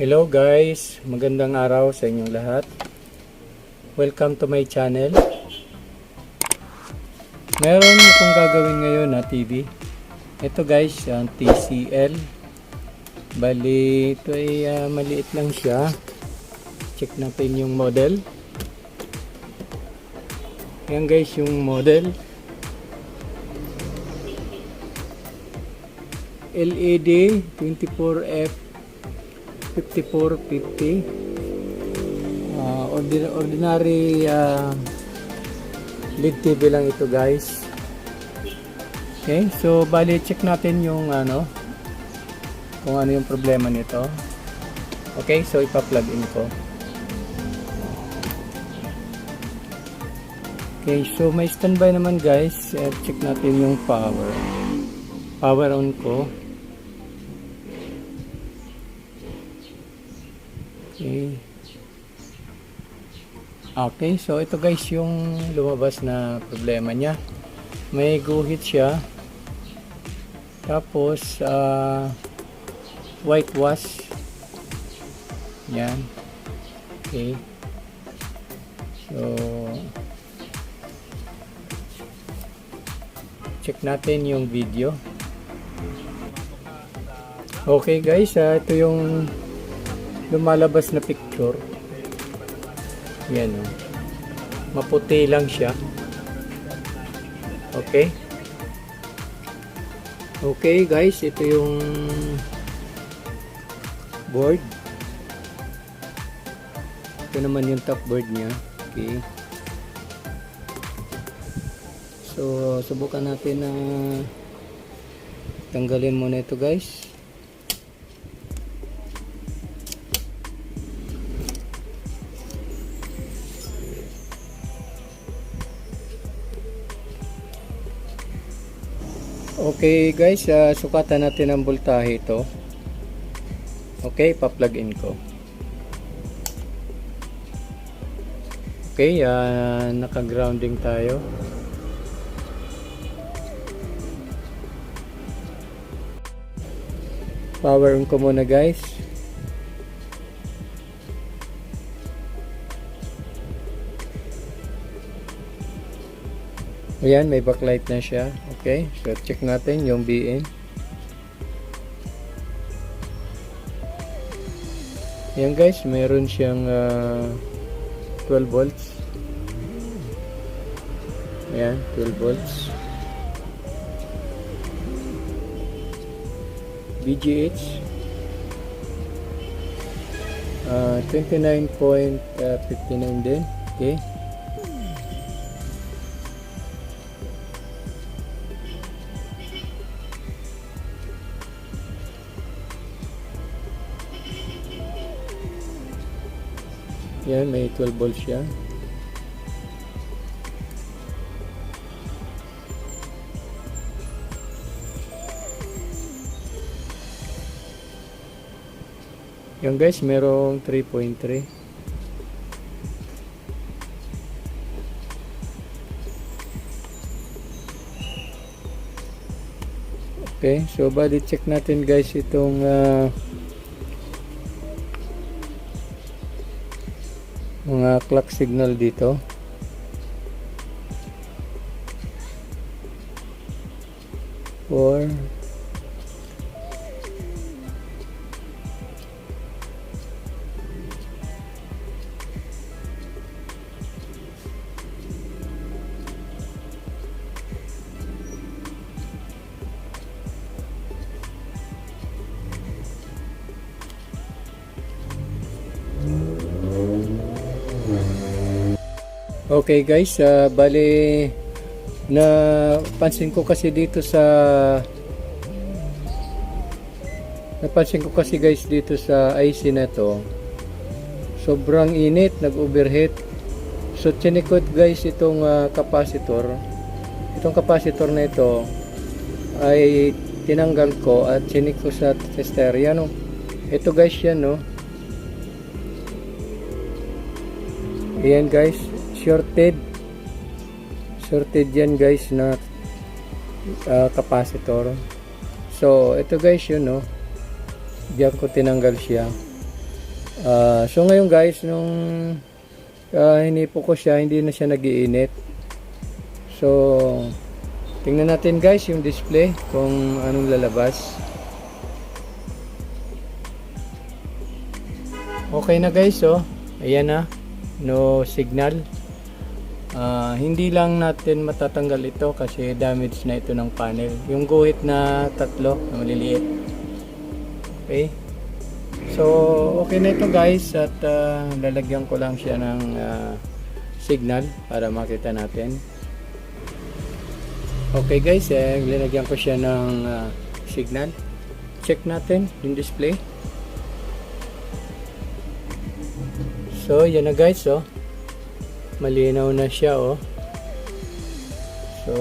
Hello guys, magandang araw sa inyong lahat. Welcome to my channel. Meron akong gagawin ngayon na TV. Ito guys, ang TCL. Bali, ito ay maliit lang siya. Check natin yung model. Yan guys yung model. LED 24F 5450 ordinary LED TV lang ito guys. Okay, so bali check natin yung kung ano yung problema nito. Okay, so ipa-plug in ko. Okay, so may standby naman guys. Check natin yung power on ko. Okay, so ito guys yung lumabas na problema niya. May guhit siya. Tapos whitewash. Yan. Okay. So check natin yung video. Okay guys, ito yung lumalabas na picture. Yan o. Maputi lang siya. Okay. Okay guys, ito yung board. Ito naman yung top board niya. Okay. So, subukan natin na tanggalin muna ito guys. Okay guys, sukatan natin ang voltahe ito. Okay, pa-plug in ko. Okay, naka-grounding tayo. Power on ko muna guys. Ayan, may backlight na siya. Okay, so check natin yung BN. Ayan guys, meron siyang 12 volts. Ayan, 12 volts. VGH 29.59 din. Okay. Yan, may 12 volts siya. Yan guys, merong 3.3. Okay, so bali check natin guys itong mga clock signal dito. Or okay guys, bali napansin ko kasi guys dito sa IC na to, sobrang init, nag-overheat. So chinikot guys itong capacitor. Itong capacitor na ito ay tinanggal ko at chinik ko sa tester. Yan o. Ito guys yan no. Ayan guys, shorted yan guys na capacitor. So ito guys yun no, diyan ko tinanggal siya. So ngayon guys, nung hinipo ko siya, hindi na siya nagiinit. So tingnan natin guys yung display kung anong lalabas. Okay na guys, oh. Ayan na, no signal. Hindi lang natin matatanggal ito kasi damage na ito ng panel. Yung guhit na tatlo na maliliit. Okay. So okay na ito guys, at lalagyan ko lang siya ng signal para makita natin. Okay guys, lalagyan ko siya ng signal. Check natin yung display. So yan na guys, oh. Malinaw na siya, oh. So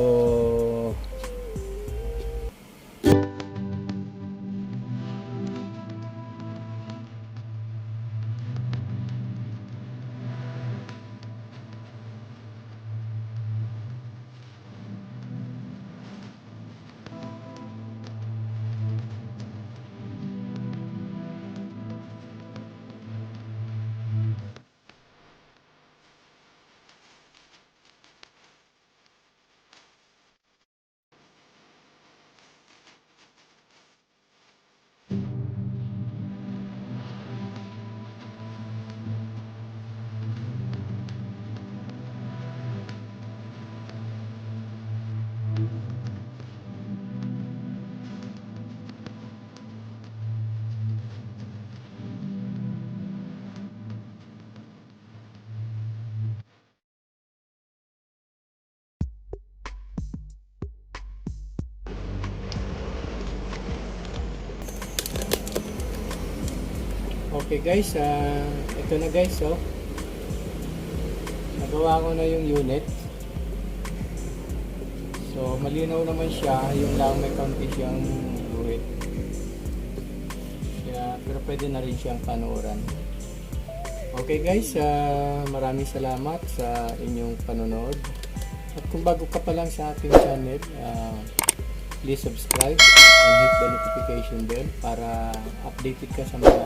okay guys, ito na guys, oh. Nagawa ko na yung unit. So malinaw naman siya, yung lang may kaunti siyang guhit. Pero pwede na rin siyang panuoran. Okay guys, maraming salamat sa inyong panonood. At kung bago ka pa lang sa ating channel, please subscribe and hit the notification bell para updated ka sa mga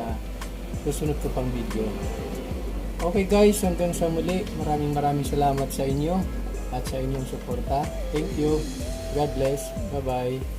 susunod ko pang video. Okay guys, hanggang sa muli, maraming salamat sa inyo at sa inyong suporta. Thank you. God bless. Bye bye.